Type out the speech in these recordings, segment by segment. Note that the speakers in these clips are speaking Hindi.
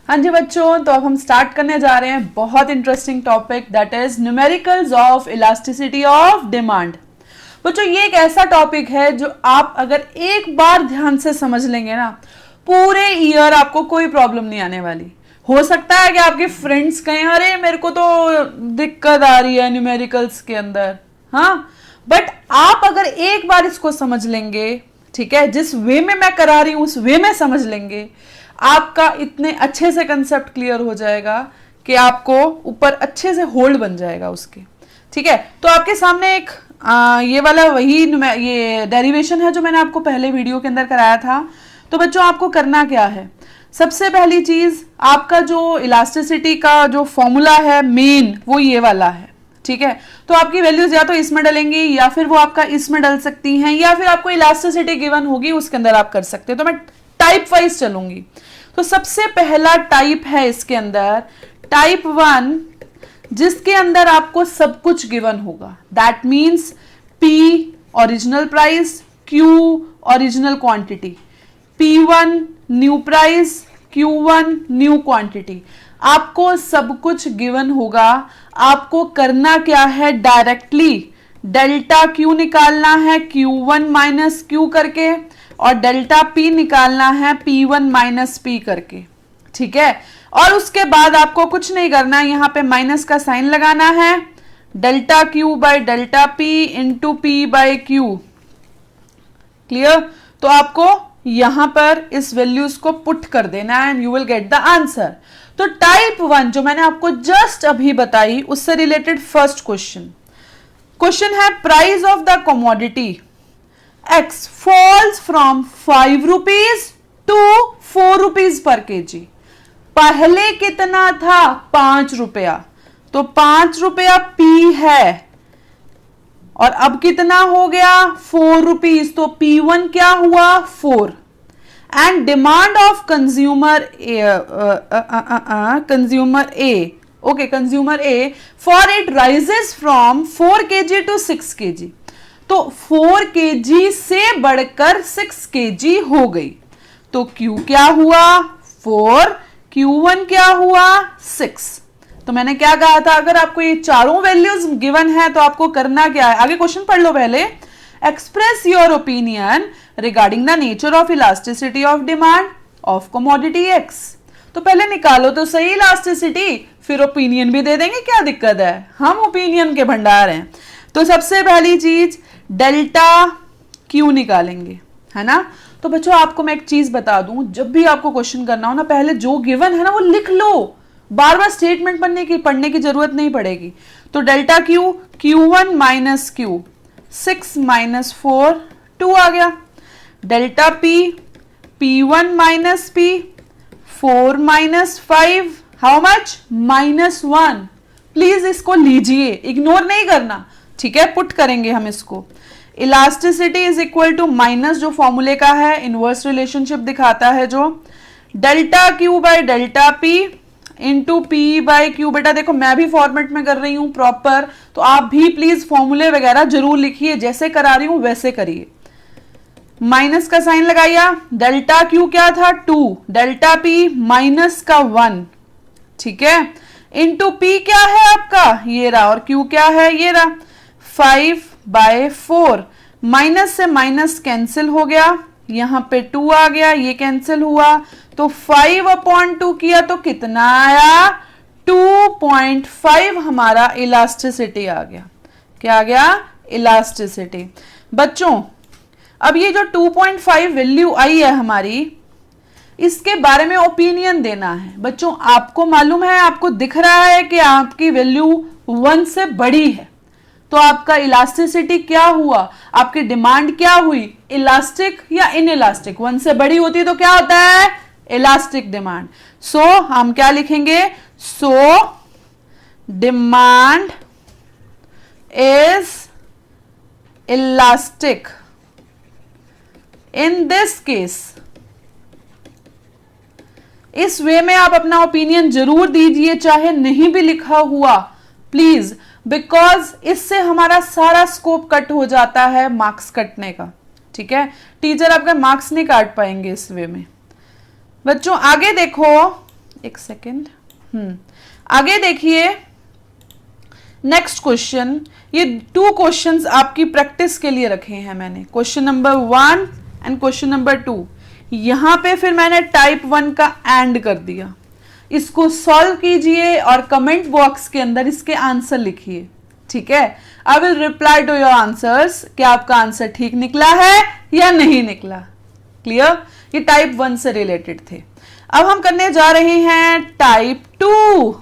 हाँ जी बच्चों, तो अब हम स्टार्ट करने जा रहे हैं बहुत interesting topic, that is numericals of elasticity of demand. बच्चों ये एक ऐसा टॉपिक है जो आप अगर एक बार ध्यान से समझ लेंगे ना, पूरे ईयर आपको कोई प्रॉब्लम नहीं आने वाली। हो सकता है कि आपके फ्रेंड्स कहें अरे मेरे को तो दिक्कत आ रही है न्यूमेरिकल्स के अंदर, हाँ, बट आप अगर एक बार इसको समझ लेंगे, ठीक है, जिस वे में मैं करा रही हूं उस वे में समझ लेंगे, आपका इतने अच्छे से कंसेप्ट क्लियर हो जाएगा कि आपको ऊपर अच्छे से होल्ड बन जाएगा उसके। ठीक है, तो आपके सामने एक ये वाला वही ये डेरिवेशन है जो मैंने आपको पहले वीडियो के अंदर कराया था। तो बच्चों आपको करना क्या है, सबसे पहली चीज आपका जो इलास्टिसिटी का जो फॉर्मूला है मेन वो ये वाला है। ठीक है, तो आपकी वैल्यूज या तो इसमें डलेंगी या फिर वो आपका इसमें डल सकती हैं, या फिर आपको इलास्टिसिटी गिवन होगी उसके अंदर आप कर सकते हैं। तो मैं टाइप वाइज चलूंगी। तो सबसे पहला टाइप है इसके अंदर टाइप 1, जिसके अंदर आपको सब कुछ गिवन होगा। That means P original price, Q original quantity, P1 new price, Q1 new quantity, आपको सब कुछ गिवन होगा। आपको करना क्या है, डायरेक्टली डेल्टा Q निकालना है Q1 माइनस Q करके, और डेल्टा P निकालना है P1 माइनस P करके। ठीक है, और उसके बाद आपको कुछ नहीं करना है, यहां पे माइनस का साइन लगाना है, delta Q by delta P into P by Q। Clear, तो आपको यहां पर इस वैल्यूज को पुट कर देना है and you will get the answer. तो टाइप 1 जो मैंने आपको जस्ट अभी बताई उससे रिलेटेड फर्स्ट क्वेश्चन है, price of the commodity X falls from 5 rupees to 4 rupees per kg। पहले कितना था, 5 रुपया, तो 5 रुपया P है, और अब कितना हो गया, 4 रुपीज, तो P1 क्या हुआ, 4। And demand of consumer A for it rises from 4 kg to 6 kg। तो 4 kg से बढ़कर 6 kg हो गई, तो Q क्या हुआ, 4, Q1 क्या हुआ, 6। तो मैंने क्या कहा था, अगर आपको ये चारों वैल्यूज गिवन है तो आपको करना क्या है, आगे क्वेश्चन पढ़ लो पहले। Express your opinion regarding the nature of elasticity of demand of commodity X। तो पहले निकालो तो सही इलास्टिसिटी, फिर ओपिनियन भी दे देंगे, क्या दिक्कत है, हम ओपिनियन के भंडार हैं। तो सबसे पहली चीज डेल्टा Q निकालेंगे, है ना। तो बच्चों आपको मैं एक चीज बता दूं, जब भी आपको क्वेश्चन करना हो ना, पहले जो गिवन है ना वो लिख लो, बार बार स्टेटमेंट पढ़ने की जरूरत नहीं पड़ेगी। तो delta Q, Q1 minus Q, 6 minus 4, 2 आ गया। Delta P, P1 minus P, 4 minus 5, how much, -1। Please इसको लीजिए, इग्नोर नहीं करना, ठीक है, पुट करेंगे हम इसको। Elasticity is equal to minus जो फॉर्मूले का है, इनवर्स रिलेशनशिप दिखाता है जो, delta Q by delta P into P by Q। बेटा देखो मैं भी फॉर्मेट में कर रही हूं प्रॉपर, तो आप भी प्लीज फॉर्मूले वगैरह जरूर लिखिए, जैसे करा रही हूं वैसे करिए। माइनस का साइन लगाइया, डेल्टा Q क्या था, 2, डेल्टा P माइनस का 1, ठीक है, इंटू P क्या है आपका, ये रहा, और Q क्या है, ये रहा, 5/4। माइनस से माइनस कैंसिल हो गया, यहां पे 2 आ गया, ये कैंसिल हुआ, तो 5/2 किया तो कितना आया, 2.5 हमारा इलास्टिसिटी आ गया। क्या आ गया, इलास्टिसिटी। बच्चों अब ये जो 2.5 वैल्यू आई है हमारी, इसके बारे में ओपिनियन देना है। बच्चों आपको मालूम है, आपको दिख रहा है कि आपकी वैल्यू 1 से बड़ी है, तो आपका इलास्टिसिटी क्या हुआ, आपकी डिमांड क्या हुई, इलास्टिक या इनइलास्टिक। 1 से बड़ी होती तो क्या होता है, इलास्टिक डिमांड। सो हम क्या लिखेंगे, so demand is elastic. In this case, इस वे में आप अपना ओपिनियन जरूर दीजिए, चाहे नहीं भी लिखा हुआ, प्लीज, बिकॉज इससे हमारा सारा स्कोप कट हो जाता है मार्क्स कटने का। ठीक है, टीचर आपका मार्क्स नहीं काट पाएंगे इस वे में। बच्चों आगे देखो, एक सेकेंड। आगे देखिए नेक्स्ट क्वेश्चन। ये 2 क्वेश्चंस आपकी प्रैक्टिस के लिए रखे हैं मैंने, question number 1 and question number 2। यहां पे फिर मैंने टाइप 1 का एंड कर दिया। इसको सॉल्व कीजिए और कमेंट बॉक्स के अंदर इसके आंसर लिखिए, ठीक है। I will reply to your answers कि आपका आंसर ठीक निकला है या नहीं निकला। क्लियर? ये टाइप 1 से रिलेटेड थे। अब हम करने जा रहे हैं टाइप 2।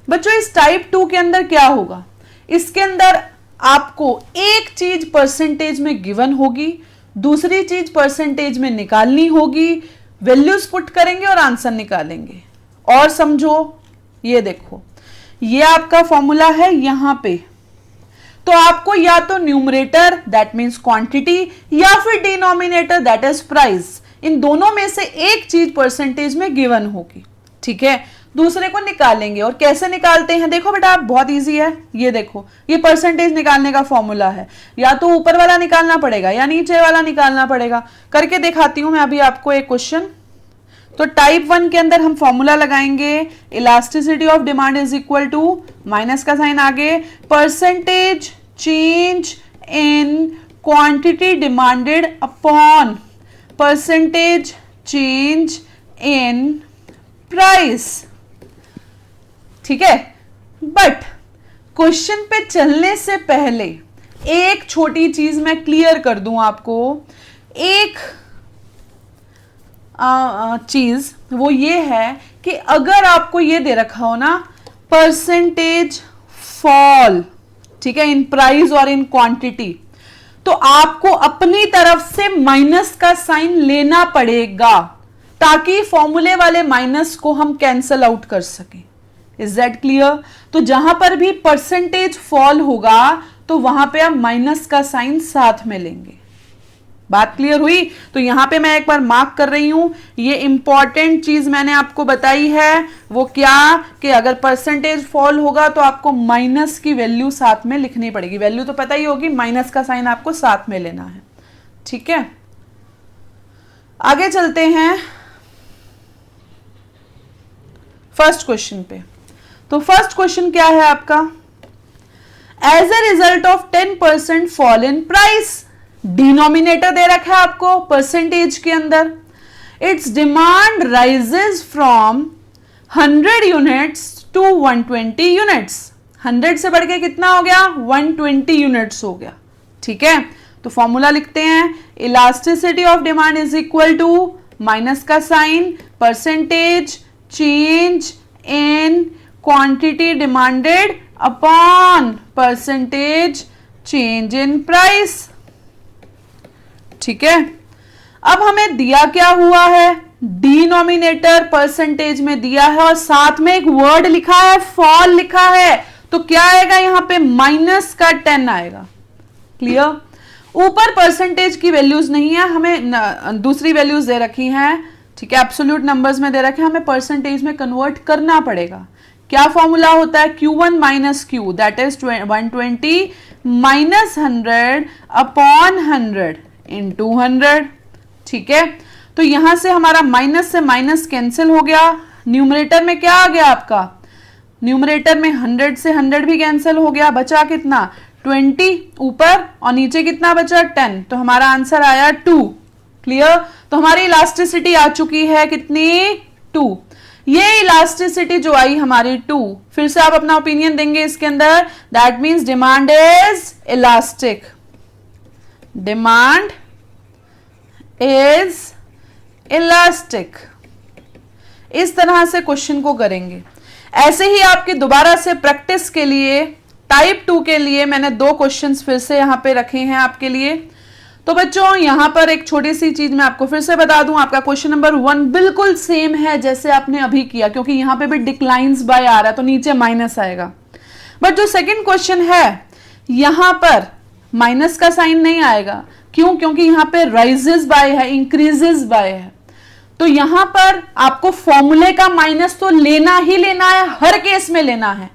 बच्चों इस टाइप 2 के अंदर क्या होगा? इसके अंदर आपको एक चीज परसेंटेज में गिवन होगी, दूसरी चीज परसेंटेज में निकालनी होगी, वैल्यूज पुट करेंगे और आंसर निकालेंगे। और समझो, ये देखो, ये आपका फॉर्मूला है यहां पे। तो आपको या तो न्यूमरेटर दैट मींस क्वांटिटी या फिर डिनोमिनेटर दैट इज प्राइस, इन दोनों में से एक चीज परसेंटेज में गिवन होगी, ठीक है। दूसरे को निकालेंगे। और कैसे निकालते हैं? देखो बेटा, बहुत इजी है। ये देखो, ये परसेंटेज निकालने का फॉर्मूला है। या तो ऊपर वाला निकालना पड़ेगा या नीचे वाला निकालना पड़ेगा। करके दिखाती हूं मैं अभी आपको एक क्वेश्चन। तो टाइप 1 के अंदर हम फॉर्मूला लगाएंगे, elasticity of demand is equal to, minus का साइन आगे, percentage change in quantity demanded upon percentage change in price, ठीक है। बट क्वेश्चन पे चलने से पहले एक छोटी चीज मैं क्लियर कर दूं आपको। एक चीज वो ये है कि अगर आपको ये दे रखा हो ना परसेंटेज फॉल, ठीक है, इन प्राइस और इन क्वांटिटी, तो आपको अपनी तरफ से माइनस का साइन लेना पड़ेगा ताकि फॉर्मूले वाले माइनस को हम कैंसल आउट कर सकें। Is that clear? तो जहां पर भी परसेंटेज फॉल होगा तो वहां पे आप माइनस का साइन साथ में लेंगे। बात क्लियर हुई? तो यहां पे मैं एक बार मार्क कर रही हूं, ये इंपॉर्टेंट चीज मैंने आपको बताई है। वो क्या कि अगर परसेंटेज फॉल होगा तो आपको माइनस की वैल्यू साथ में लिखनी पड़ेगी। वैल्यू तो पता ही होगी, माइनस का साइन आपको साथ में लेना है, ठीक है। आगे चलते हैं फर्स्ट क्वेश्चन पे। तो फर्स्ट क्वेश्चन क्या है आपका? As a result of 10% fall in price, denominator दे रखा है आपको परसेंटेज के अंदर, it's demand rises from 100 units to 120 units. 100 से बढ़ के कितना हो गया? 120 यूनिट्स हो गया, ठीक है। तो फॉर्मूला लिखते हैं, elasticity of demand is equal to, minus का साइन, percentage change in quantity demanded upon percentage change in price, ठीक है। अब हमें दिया क्या हुआ है? डिनोमिनेटर परसेंटेज में दिया है और साथ में एक वर्ड लिखा है, फॉल लिखा है। तो क्या आएगा यहां पे? माइनस का 10 आएगा। क्लियर? ऊपर परसेंटेज की वैल्यूज नहीं है, हमें दूसरी वैल्यूज दे रखी हैं, ठीक है, एब्सोल्यूट नंबर्स में दे रखे हैं, हमें परसेंटेज में कन्वर्ट करना पड़ेगा। क्या फॉर्मूला होता है? Q1 minus Q, that is 120 minus 100 upon 100 into 100, ठीक है। तो यहां से हमारा माइनस से माइनस कैंसिल हो गया। न्यूमरेटर में क्या आ गया आपका? न्यूमरेटर में 100 से 100 भी कैंसिल हो गया, बचा कितना? 20 ऊपर, और नीचे कितना बचा? 10। तो हमारा आंसर आया 2। क्लियर? तो हमारी इलास्टिसिटी आ चुकी है कितनी? 2। ये इलास्टिसिटी जो आई हमारी 2, फिर से आप अपना ओपिनियन देंगे इसके अंदर, that means demand is elastic. Demand is elastic. इस तरह से क्वेश्चन को करेंगे। ऐसे ही आपके दोबारा से प्रैक्टिस के लिए टाइप 2 के लिए मैंने 2 क्वेश्चंस फिर से यहां पे रखे हैं आपके लिए। तो बच्चों यहां पर एक छोटी सी चीज मैं आपको फिर से बता दूं, आपका क्वेश्चन नंबर 1 बिल्कुल सेम है जैसे आपने अभी किया, क्योंकि यहां पे भी डिक्लाइंस बाय आ रहा है तो नीचे माइनस आएगा। बट जो सेकंड क्वेश्चन है यहां पर माइनस का साइन नहीं आएगा। क्यों? क्योंकि यहां पे राइजेस बाय है, इंक्रीजेस बाय है। तो यहां पर आपको फॉर्मूले का माइनस तो लेना ही लेना है, हर केस में लेना है।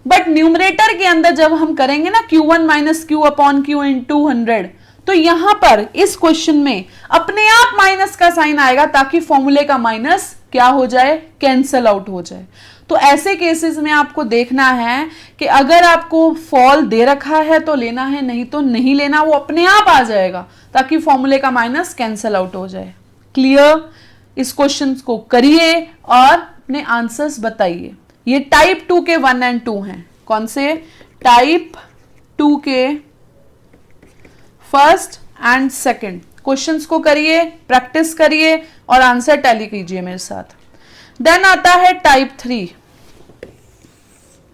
बट न्यूमरेटर के अंदर जब हम करेंगे ना Q1 minus Q upon Q into 100, तो यहां पर इस क्वेश्चन में अपने आप माइनस का साइन आएगा ताकि फॉर्मूले का माइनस क्या हो जाए, कैंसल आउट हो जाए। तो ऐसे केसेस में आपको देखना है कि अगर आपको फॉल दे रखा है तो लेना है, नहीं तो नहीं लेना, वो अपने आप आ जाएगा ताकि फॉर्मूले का माइनस कैंसल आउट हो जाए। क्लियर? इस क्वेश्चन को करिए और अपने आंसर्स बताइए। ये टाइप 2 के 1 एंड 2 हैं। कौन से? टाइप 2 के फर्स्ट एंड सेकंड क्वेश्चंस को करिए, प्रैक्टिस करिए और आंसर टैली कीजिए मेरे साथ। देन आता है टाइप 3।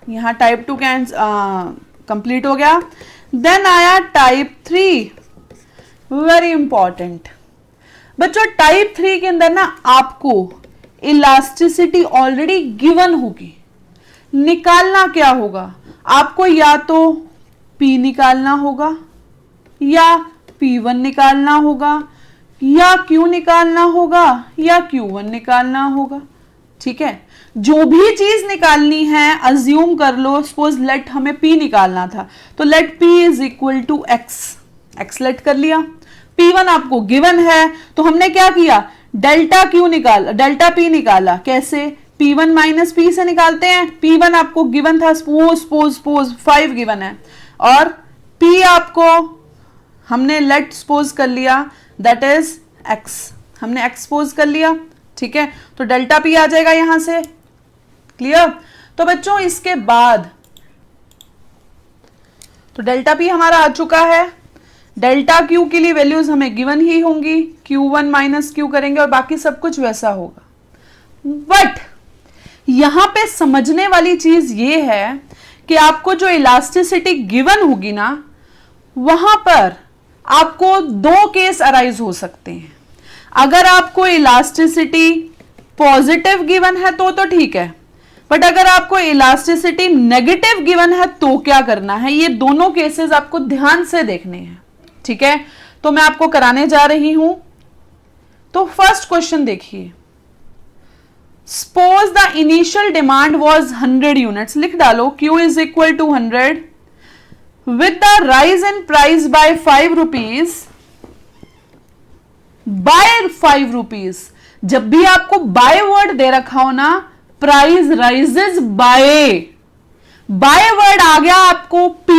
यहां टाइप 2 कंप्लीट हो गया। देन आया टाइप 3, वेरी इंपॉर्टेंट बच्चों। टाइप 3 के अंदर ना आपको इलास्टिसिटी ऑलरेडी गिवन होगी। निकालना क्या होगा? आपको या तो P निकालना होगा या P1 निकालना होगा या Q निकालना होगा या Q1 निकालना होगा। ठीक है, जो भी चीज निकालनी है अज्यूम कर लो, सपोज लेट हमें P निकालना था तो let P is equal to x let कर लिया। P1 आपको गिवन है तो हमने क्या किया, डेल्टा P निकाला। कैसे? P1 माइनस P से निकालते हैं। P1 आपको गिवन था, सपोज 5 गिवन है और P आपको हमने लेट सपोज कर लिया दैट इज x, हमने x सपोज कर लिया। ठीक है, तो डेल्टा P आ जाएगा यहां से। क्लियर? तो बच्चों इसके बाद तो डेल्टा P हमारा आ चुका है। डेल्टा Q के लिए वैल्यूज हमें गिवन ही होंगी, Q1 माइनस Q करेंगे और बाकी सब कुछ वैसा होगा। बट यहां पे समझने वाली चीज ये है कि आपको जो इलास्टिसिटी गिवन होगी ना, वहां पर आपको दो केस अराइज हो सकते हैं। अगर आपको इलास्टिसिटी पॉजिटिव गिवन है तो ठीक है, बट अगर आपको इलास्टिसिटी नेगेटिव गिवन है तो क्या करना है, ये दोनों केसेस आपको ध्यान से देखने हैं। ठीक है, तो मैं आपको कराने जा रही हूं। तो फर्स्ट क्वेश्चन देखिए, suppose the initial demand was 100 units. लिख डालो Q is equal to 100 with the rise in price by 5 rupees by 5 rupees। जब भी आपको बाय वर्ड दे रखा हो ना, प्राइस राइजेस बाय वर्ड आ गया, आपको P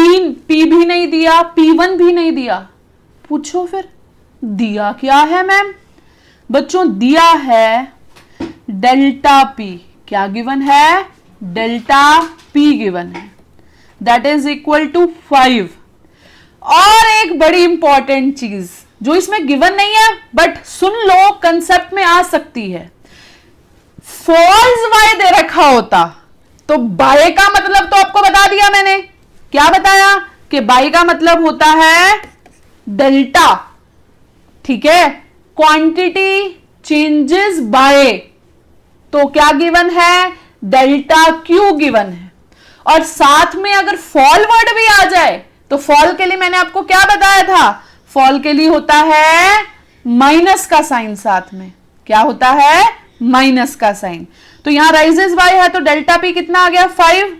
भी नहीं दिया, P1 भी नहीं दिया, पूछो फिर दिया क्या है मैम? बच्चों दिया है डेल्टा P। क्या गिवन है? डेल्टा P गिवन है, दैट इज इक्वल टू 5। और एक बड़ी इंपॉर्टेंट चीज जो इसमें गिवन नहीं है बट सुन लो, कंसेप्ट में आ सकती है। फॉल्स बाय दे रखा होता तो बाय का मतलब तो आपको बता दिया मैंने। क्या बताया? कि बाय का मतलब होता है डेल्टा। ठीक है, क्वांटिटी चेंजेस बाय, तो क्या गिवन है? डेल्टा Q गिवन है। और साथ में अगर फॉल वर्ड भी आ जाए तो फॉल के लिए मैंने आपको क्या बताया था? फॉल के लिए होता है माइनस का साइन, साथ में क्या होता है? माइनस का साइन। तो यहां राइजेस बाय है तो डेल्टा P कितना आ गया? 5।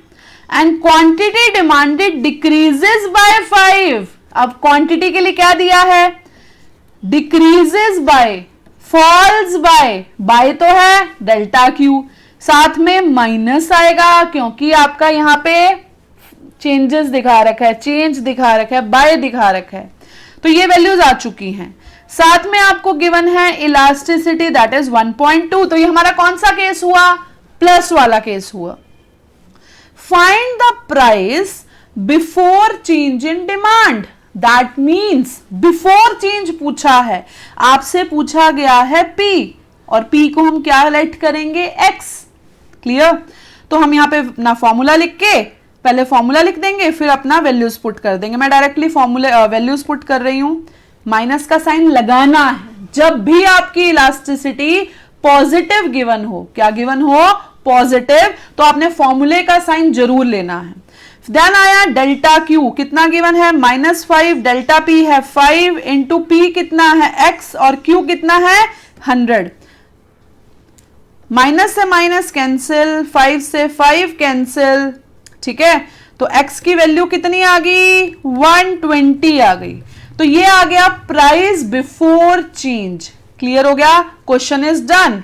And quantity demanded decreases by 5। अब क्वांटिटी के लिए क्या दिया है? डिक्रीजेस बाय, फॉल्स बाय तो है डेल्टा Q, साथ में माइनस आएगा क्योंकि आपका यहां पे चेंजेस दिखा रखा है, चेंज दिखा रखा है, बाय दिखा रखा है। तो ये वैल्यूज आ चुकी हैं। साथ में आपको गिवन है इलास्टिसिटी दैट इज 1.2। तो ये हमारा कौन सा केस हुआ? प्लस वाला केस हुआ। Find the price before change in demand, that means before change पूछा है, आपसे पूछा गया है P और P को हम क्या लेट करेंगे? X। क्लियर? तो हम यहां पे अपना फॉर्मूला लिख के पहले फॉर्मूला लिख देंगे, फिर अपना वैल्यूज पुट कर देंगे। मैं डायरेक्टली फॉर्मूला वैल्यूज पुट कर रही हूं। माइनस का साइन लगाना है जब भी आपकी इलास्टिसिटी पॉजिटिव गिवन हो। क्या गिवन हो? पॉजिटिव, तो आपने फॉर्मूले का साइन जरूर लेना है। देन आया डेल्टा Q, कितना गिवन है? -5। डेल्टा P है 5 इंटू P कितना है? X और Q कितना है? 100। माइनस से माइनस कैंसिल, 5 से 5 कैंसिल। ठीक है, तो x की वैल्यू कितनी आ गई? 120 आ गई। तो ये आ गया प्राइस बिफोर चेंज। क्लियर हो गया? Question is done.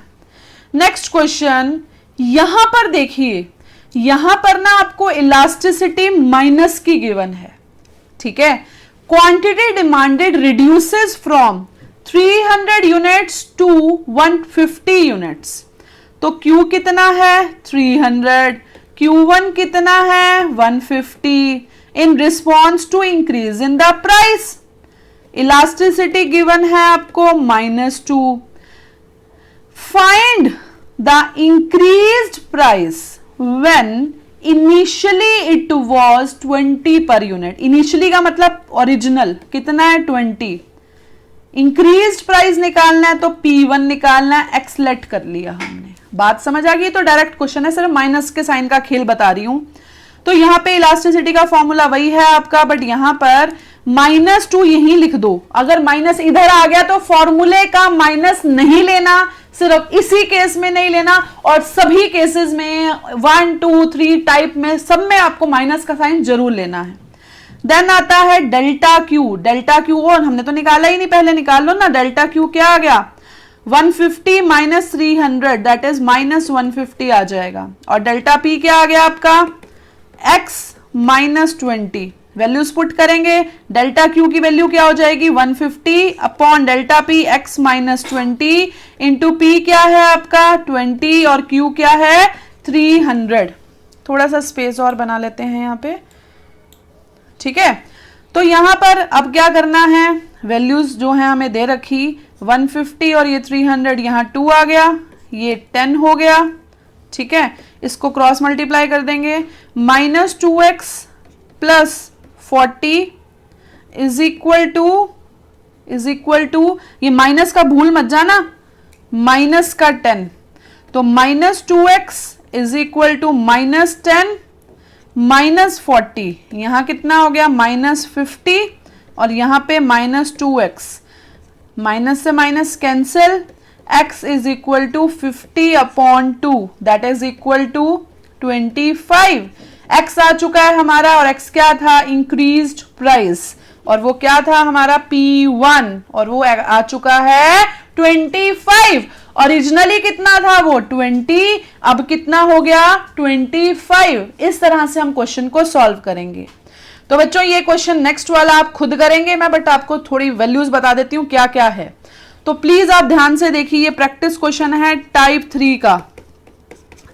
Next question, यहां पर देखिए, यहां पर ना आपको इलास्टिसिटी माइनस की गिवन है, ठीक है। Quantity demanded reduces from 300 units to 150 units. तो Q कितना है 300, Q1 कितना है 150 in response to increase in the price. Elasticity given है आपको -2। Find the increased price when initially it was 20 per unit. Initially का मतलब ओरिजिनल कितना है 20। इंक्रीज्ड प्राइस निकालना है तो P1 निकालना है, एक्स लेट कर लिया हमने। बात समझ आ गई? तो डायरेक्ट क्वेश्चन है, सिर्फ माइनस के साइन का खेल बता रही हूं। तो यहां पे इलास्टिसिटी का फॉर्मूला वही है आपका, बट यहां पर -2 यहीं लिख दो। अगर माइनस इधर आ गया तो फॉर्मूले का माइनस नहीं लेना, सिर्फ इसी केस में नहीं लेना, और सभी केसेस में 1 2 3 टाइप में सब में आपको माइनस का साइन जरूर लेना है। देन आता है डेल्टा क्यू। डेल्टा क्यू और हमने तो निकाला ही नहीं, पहले निकाल लो ना। डेल्टा क्यू क्या आ गया 150 माइनस 300 दैट इज -150 आ जाएगा। और डेल्टा पी क्या आ गया आपका x -20। वैल्यूज पुट करेंगे, डेल्टा क्यू की वैल्यू क्या हो जाएगी 150 upon delta P x -20 into P क्या है आपका 20 और q क्या है 300। थोड़ा सा स्पेस और बना लेते हैं यहाँ पे, ठीक है। तो यहां पर अब क्या करना है, वैल्यूज जो है हमें दे रखी 150 और ये 300, यहां 2 आ गया, ये 10 हो गया, ठीक है। इसको क्रॉस मल्टीप्लाई कर देंगे, -2x plus 40 is equal to ये माइनस का भूल मत जाना, माइनस का 10। तो -2x इज इक्वल टू -10 -40, यहां कितना हो गया -50 और यहां पे -2x, माइनस से minus cancel, x is equal to 50 upon 2 that is equal to 25। x आ चुका है हमारा और x क्या था इंक्रीज्ड प्राइस, और वो क्या था हमारा P1 और वो आ चुका है 25। ओरिजिनली कितना था वो 20, अब कितना हो गया 25। इस तरह से हम क्वेश्चन को सॉल्व करेंगे। तो बच्चों ये क्वेश्चन नेक्स्ट वाला आप खुद करेंगे, मैं बट आपको थोड़ी वैल्यूज बता देती हूं क्या क्या है। तो प्लीज आप ध्यान से देखिए, ये प्रैक्टिस क्वेश्चन है टाइप 3 का।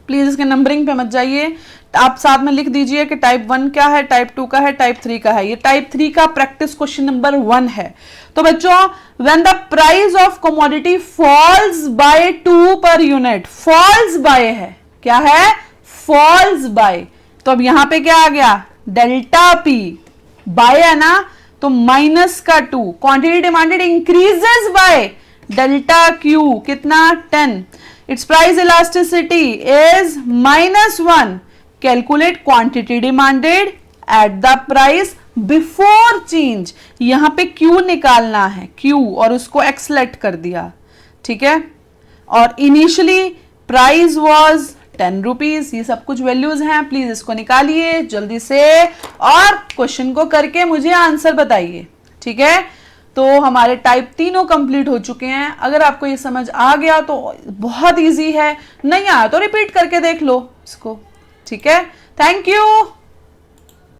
प्लीज इसके नंबरिंग पे मत जाइए, आप साथ में लिख दीजिए कि टाइप 1 क्या है, टाइप 2 का है, टाइप 3 का है। ये टाइप 3 का प्रैक्टिस क्वेश्चन नंबर 1 है। तो बच्चों when the price of commodity falls by 2 per unit, false bye है, क्या है फॉल्स बाय। तो अब यहां पे क्या आ गया डेल्टा पी, बाय है ना तो माइनस का 2, quantity demanded increases by delta Q कितना 10, it's price elasticity is -1, calculate quantity demanded at the price before change. यहां पे Q निकालना है, Q, और उसको x लेट कर दिया, ठीक है। और इनिशियली प्राइस वाज 10 रुपीज, ये सब कुछ वैल्यूज हैं, प्लीज इसको निकालिए जल्दी से और क्वेश्चन को करके मुझे आंसर बताइए, ठीक है। तो हमारे टाइप तीनों कंप्लीट हो चुके हैं। अगर आपको ये समझ आ गया तो बहुत इजी है, नहीं आया तो रिपीट करके देख लो इसको, ठीक है। Thank you.